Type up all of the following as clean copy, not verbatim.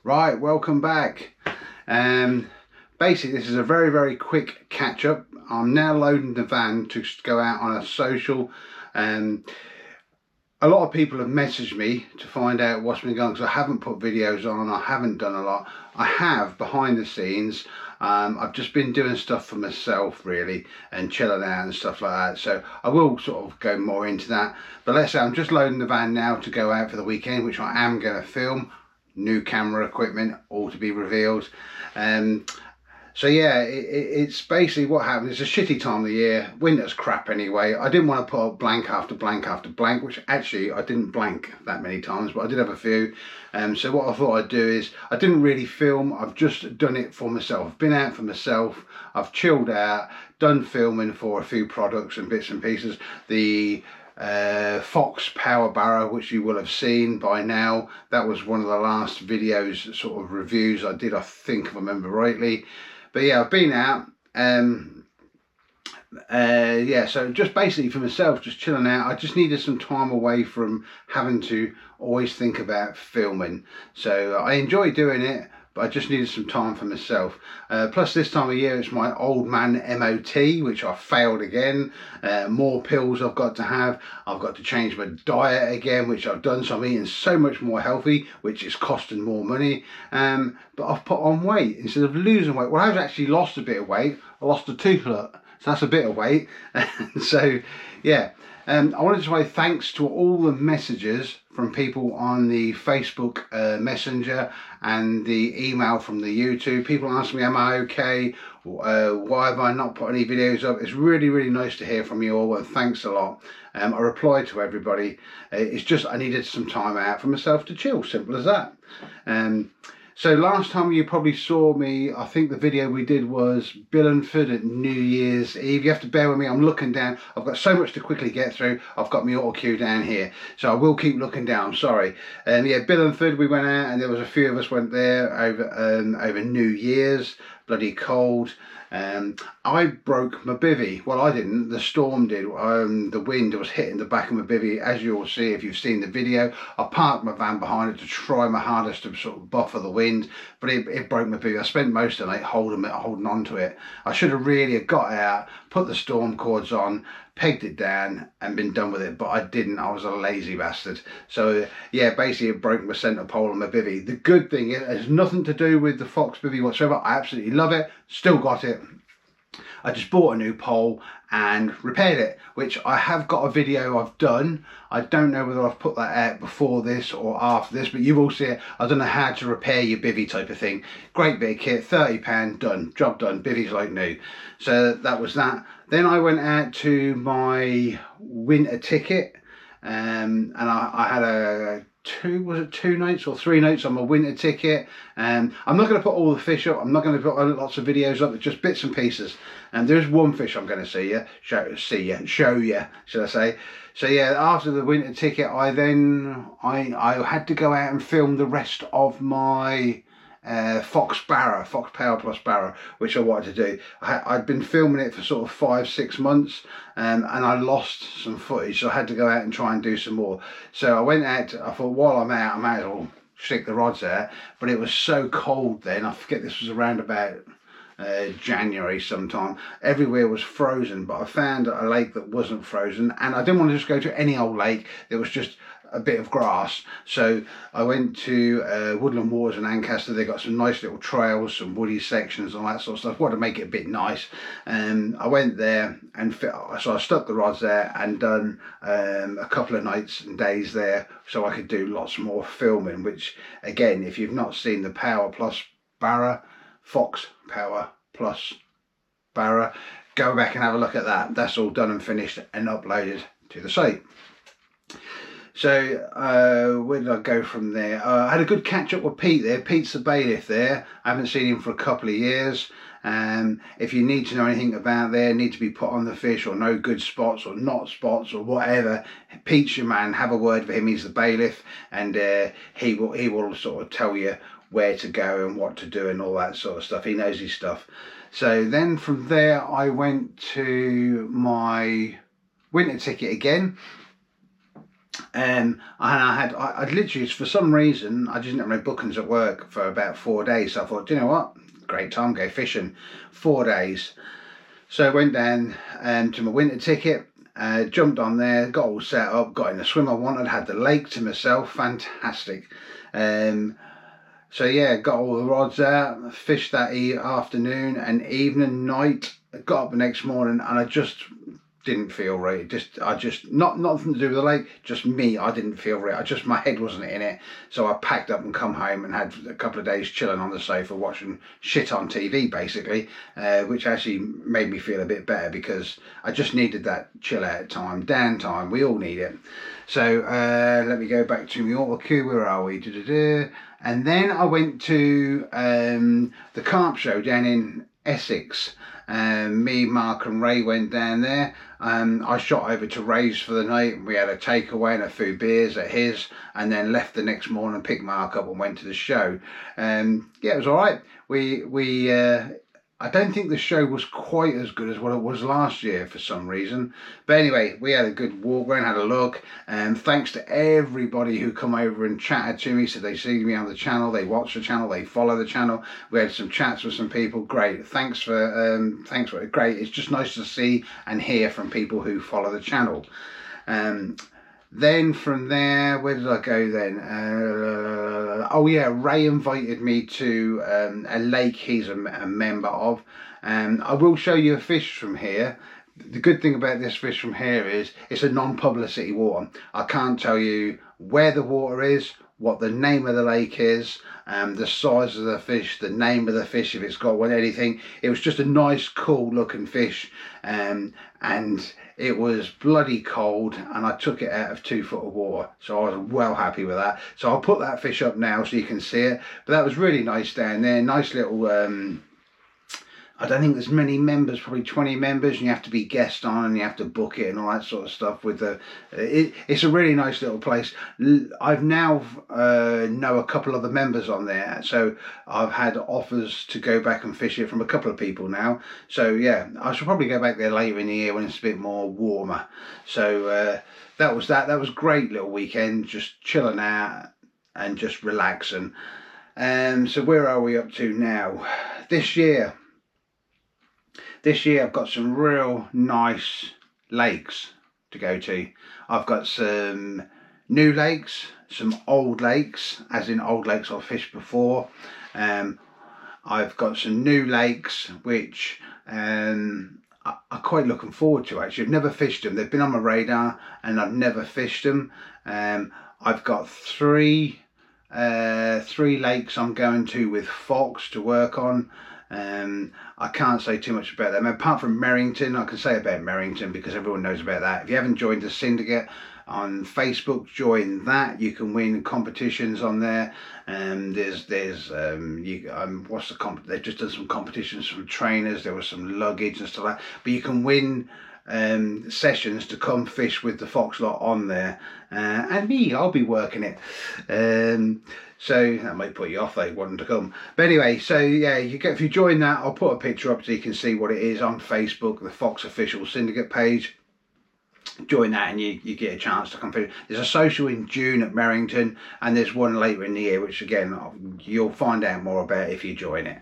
Right, welcome back. Basically, this is a very quick catch up. I'm now loading the van to go out on a social. A lot of people have messaged me to find out what's been going on because I haven't put videos on. I haven't done a lot. I have behind the scenes. I've just been doing stuff for myself really and chilling out and stuff like that. So I will sort of go more into that. But let's say I'm just loading the van now to go out for the weekend, which I am going to film. New camera equipment, all to be revealed. So yeah, it's basically what happened. It's a shitty time of the year. Winter's crap anyway. I didn't want to put up blank after blank after blank, which actually I didn't blank that many times, but I did have a few. So what I thought I'd do is, I didn't really film. I've just done it for myself. I've been out for myself. I've chilled out, done filming for a few products and bits and pieces. The Fox power barrow, which you will have seen by now, that was one of the last videos, sort of reviews I did, I think, if I remember rightly. But yeah, I've been out. Yeah, so just basically for myself, just chilling out. I just needed some time away from having to always think about filming. So I enjoy doing it, but I just needed some time for myself. Plus this time of year it's my old man MOT, which I failed again. More pills I've got to have. I've got to change my diet again, which I've done. So I'm eating so much more healthy, which is costing more money. But I've put on weight instead of losing weight. Well, I've actually lost a bit of weight. I lost a toothlet. So that's a bit of weight. So yeah, I wanted to say thanks to all the messages from people on the Facebook Messenger and the email from the YouTube. People ask me, am I okay? Why have I not put any videos up? It's really nice to hear from you all, and thanks a lot. I replied to everybody. It's just I needed some time out for myself to chill, simple as that. So last time you probably saw me, I think the video we did was Baliff at New Year's Eve. You have to bear with me, I'm looking down. I've got so much to quickly get through. I've got my auto cue down here, so I will keep looking down, I'm sorry. Yeah, Baliff, we went out and there was a few of us went there over New Year's, bloody cold. I broke my bivvy. Well, I didn't, the storm did. The wind was hitting the back of my bivvy, as you'll see if you've seen the video. I parked my van behind it to try my hardest to sort of buffer the wind, but it broke my bivvy. I spent most of the night holding on to it. I should have really got out, put the storm cords on, pegged it down and been done with it, but I didn't. I was a lazy bastard. So yeah, basically it broke my centre pole on my bivvy. The good thing is it has nothing to do with the Fox bivvy whatsoever. I absolutely love it, still got it. I just bought a new pole and repaired it, which I have got a video I've done. I don't know whether I've put that out before this or after this, but you will see it. I don't know how to repair your bivvy type of thing. Great big kit, £30, done, job done, bivvy's like new. So that was that. Then I went out to my winter ticket, and I had two nights or 3 nights on my winter ticket. I'm not going to put all the fish up. I'm not going to put lots of videos up. It's just bits and pieces. And there's one fish I'm going to show you, should I say. So yeah, after the winter ticket, I had to go out and film the rest of my Fox Power Plus barrow, which I wanted to do. I'd been filming it for sort of 5-6 months, and I lost some footage, so I had to go out and try and do some more. So I went out, I thought while I'm out I might as well stick the rods there, but it was so cold then. I forget, this was around about January sometime. Everywhere was frozen, but I found a lake that wasn't frozen, and I didn't want to just go to any old lake. There was just a bit of grass, so I went to Woodland Waters in Ancaster. They got some nice little trails, some woody sections and all that sort of stuff. I wanted to make it a bit nice, and I went there and so I stuck the rods there and done a couple of nights and days there, so I could do lots more filming. Which again, if you've not seen the Power Plus barrow, Fox Power Plus barrow, go back and have a look at that. That's all done and finished and uploaded to the site. So where did I go from there? I had a good catch up with Pete there. Pete's the bailiff there. I haven't seen him for a couple of years. If you need to know anything about there, need to be put on the fish, or know good spots or not spots or whatever, Pete's your man. Have a word with him. He's the bailiff, and he will sort of tell you where to go and what to do and all that sort of stuff. He knows his stuff. So then from there I went to my winter ticket again. And I literally, for some reason, I didn't have no bookings at work for about 4 days. So I thought, do you know what? Great time, go fishing. 4 days. So I went down to my winter ticket, jumped on there, got all set up, got in the swim I wanted, had the lake to myself, fantastic. So yeah, got all the rods out, fished that afternoon and evening, night. Got up the next morning and I just didn't feel right. Nothing to do with the lake, just me. I didn't feel right. My head wasn't in it. So I packed up and come home and had a couple of days chilling on the sofa watching shit on TV basically, which actually made me feel a bit better because I just needed that chill out time, downtime. We all need it. So let me go back to my auto cue. Where are we? And then I went to the Carp show down in Essex. Me, Mark and Ray went down there. I shot over to Ray's for the night. We had a takeaway and a few beers at his, and then left the next morning, picked Mark up and went to the show. Yeah, it was all right. I don't think the show was quite as good as what it was last year for some reason. But anyway, we had a good walk around, had a look. And thanks to everybody who come over and chatted to me. Said they see me on the channel, they watch the channel, they follow the channel. We had some chats with some people. Great. Thanks for great. It's just nice to see and hear from people who follow the channel. Then from there, where did I go then? Oh yeah, Ray invited me to a lake he's a member of. I will show you a fish from here. The good thing about this fish from here is it's a non-publicity water. I can't tell you where the water is, what the name of the lake is, the size of the fish, the name of the fish, if it's got one, anything. It was just a nice, cool looking fish, and it was bloody cold, and I took it out of 2 foot of water, so I was well happy with that. So I'll put that fish up now so you can see it. But that was really nice down there. Nice little I don't think there's many members, probably 20 members, and you have to be guest on and you have to book it and all that sort of stuff. It's a really nice little place. I've now know a couple of the members on there, so I've had offers to go back and fish it from a couple of people now. So yeah, I should probably go back there later in the year when it's a bit more warmer. So that was a great little weekend, just chilling out and just relaxing. So where are we up to now? This year I've got some real nice lakes to go to. I've got some new lakes, some old lakes, as in old lakes I've fished before. I've got some new lakes which I'm quite looking forward to actually. I've never fished them. They've been on my radar and I've never fished them. I've got three lakes I'm going to with Fox to work on. I can't say too much about them. Apart from Merrington, I can say about Merrington because everyone knows about that. If you haven't joined the syndicate on Facebook, join that. You can win competitions on there. They've just done some competitions from trainers. There was some luggage and stuff like that. But you can win sessions to come fish with the Fox lot on there, and me, I'll be working it. So that might put you off, they wanting to come. But anyway, so yeah, if you join that, I'll put a picture up so you can see what it is on Facebook, the Fox Official Syndicate page. Join that and you get a chance to come fish. There's a social in June at Merrington, and there's one later in the year, which again, you'll find out more about if you join it.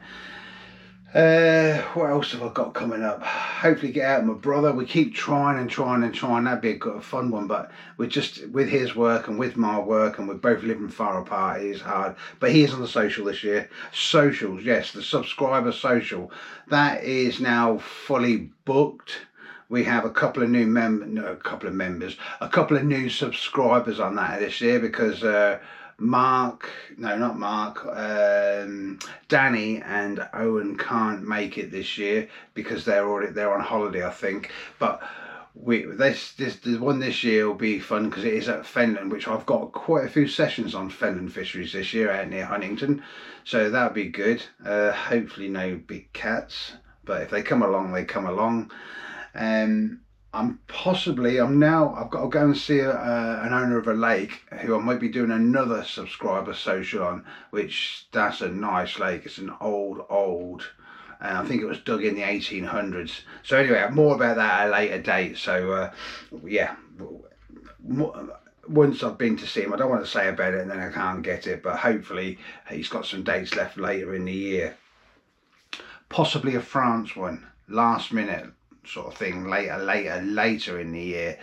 What else have I got coming up? Hopefully get out with my brother. We keep trying. That'd be a good fun one, but we're just with his work and with my work, and we're both living far apart. It is hard, but he is on the social this year. Socials, yes, the subscriber social, that is now fully booked. We have a couple of new new subscribers on that this year because Danny and Owen can't make it this year because they're on holiday, I think. But the one this year will be fun because it is at Fenland, which I've got quite a few sessions on Fenland fisheries this year out near Huntington, so that'll be good. Hopefully no big cats, but if they come along, they come along. I've got to go and see an owner of a lake who I might be doing another subscriber social on, which that's a nice lake. It's an old, and I think it was dug in the 1800s. So anyway, more about that at a later date. So yeah, once I've been to see him. I don't want to say about it and then I can't get it, but hopefully he's got some dates left later in the year. Possibly a France one, last minute sort of thing, later in the year,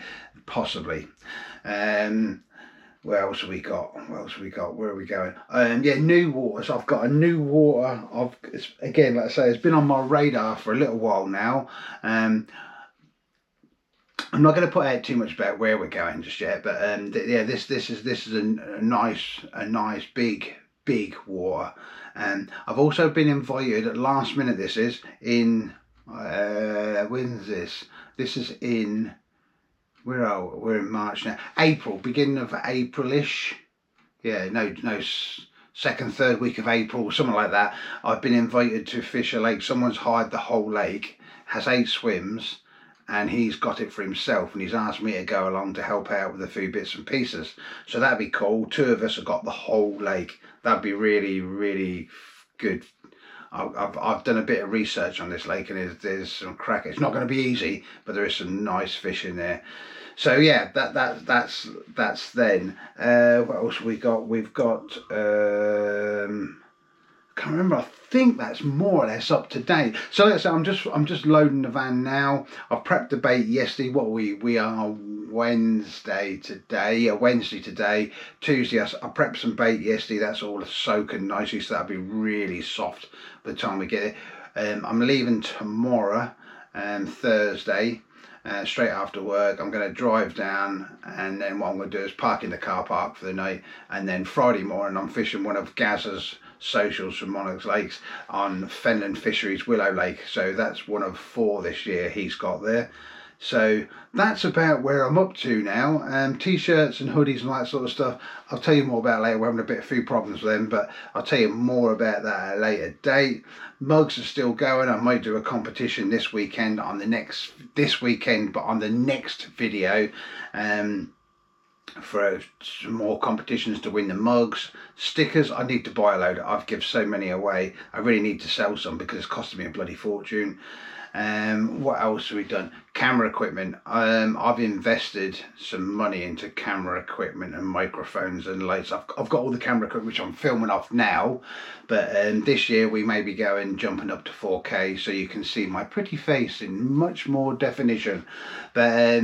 possibly. What else have we got? Where are we going? Yeah, new waters. I've got a new water. Again, like I say, it's been on my radar for a little while now. I'm not going to put out too much about where we're going just yet, but yeah, this is a nice big water. I've also been invited at last minute. This is in when's this? This is in, we're in March now. April, beginning of April-ish. Yeah, no, second, third week of April, something like that. I've been invited to fish a lake. Someone's hired the whole lake, has 8 swims, and he's got it for himself, and he's asked me to go along to help out with a few bits and pieces. So that'd be cool. 2 of us have got the whole lake. That'd be really good. I've done a bit of research on this lake, and there's some crack. It's not going to be easy, but there is some nice fish in there. So yeah, that's then. What else have we got? We've got I can't remember. I think that's more or less up to date. So let's say I'm just loading the van now. I've prepped the bait yesterday. What we are Wednesday today. Yeah, Wednesday today. Tuesday I prepped some bait yesterday. That's all soaking nicely, so that'll be really soft by the time we get it. I'm leaving tomorrow, Thursday. Straight after work. I'm going to drive down, and then what I'm going to do is park in the car park for the night, and then Friday morning I'm fishing one of Gaz's socials from Monarch's Lakes on Fenland Fisheries Willow Lake. So that's one of 4 this year he's got there. So that's about where I'm up to now. T-shirts and hoodies and that sort of stuff, I'll tell you more about later. We're having a few problems with them, but I'll tell you more about that at a later date. Mugs are still going. I might do a competition this weekend, but on the next video, for some more competitions to win the mugs. Stickers, I need to buy a load. I've given so many away. I really need to sell some because it's costing me a bloody fortune. What else have we done? Camera equipment. I've invested some money into camera equipment and microphones and lights. I've got all the camera equipment which I'm filming off now, but this year we may be jumping up to 4K, so you can see my pretty face in much more definition. But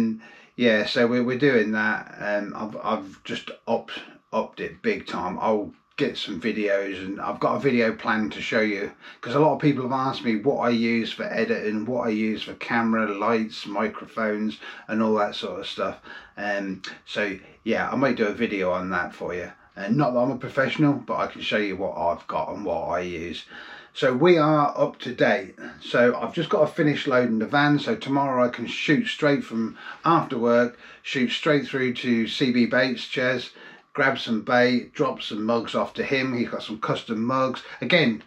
yeah, so we're doing that. I've just upped it big time. I'll get some videos, and I've got a video planned to show you, because a lot of people have asked me what I use for editing, what I use for camera, lights, microphones and all that sort of stuff. So yeah, I might do a video on that for you. Not that I'm a professional, but I can show you what I've got and what I use. So we are up to date. So I've just got to finish loading the van, so tomorrow I can shoot straight from after work, shoot straight through to cbbaits, Ches, grab some bait, drop some mugs off to him. He's got some custom mugs. Again,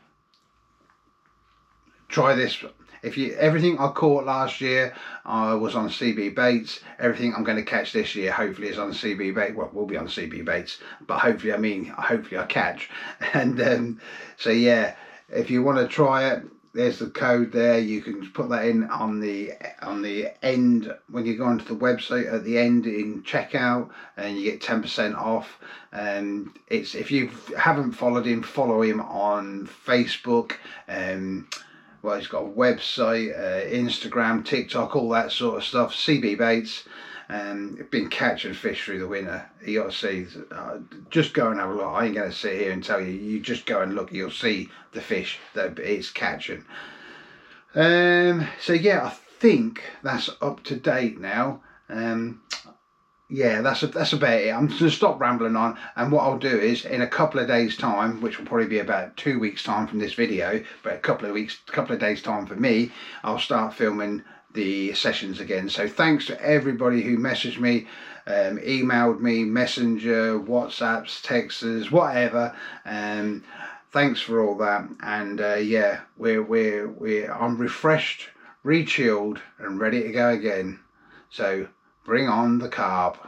try this. Everything I caught last year was on cbbaits. Everything I'm going to catch this year hopefully is on cbbaits. Well, will be on cbbaits, but hopefully I catch. And so yeah, if you want to try it, there's the code there. You can put that in on the end when you go onto the website at the end in checkout, and you get 10% off. And it's, if you haven't followed him, follow him on Facebook. Well, he's got a website, Instagram, TikTok, all that sort of stuff. cbbaits. Been catching fish through the winter. You got to see, just go and have a look. I ain't going to sit here and tell you. You just go and look, you'll see the fish that it's catching. So yeah, I think that's up to date now. Yeah, that's about it. I'm going to stop rambling on, and what I'll do is in a couple of days time, which will probably be about 2 weeks time from this video, but a couple of days time for me, I'll start filming the sessions again. So thanks to everybody who messaged me, emailed me, messenger, WhatsApps, texts, whatever. Thanks for all that. And yeah, I'm refreshed, re-chilled and ready to go again. So bring on the carp.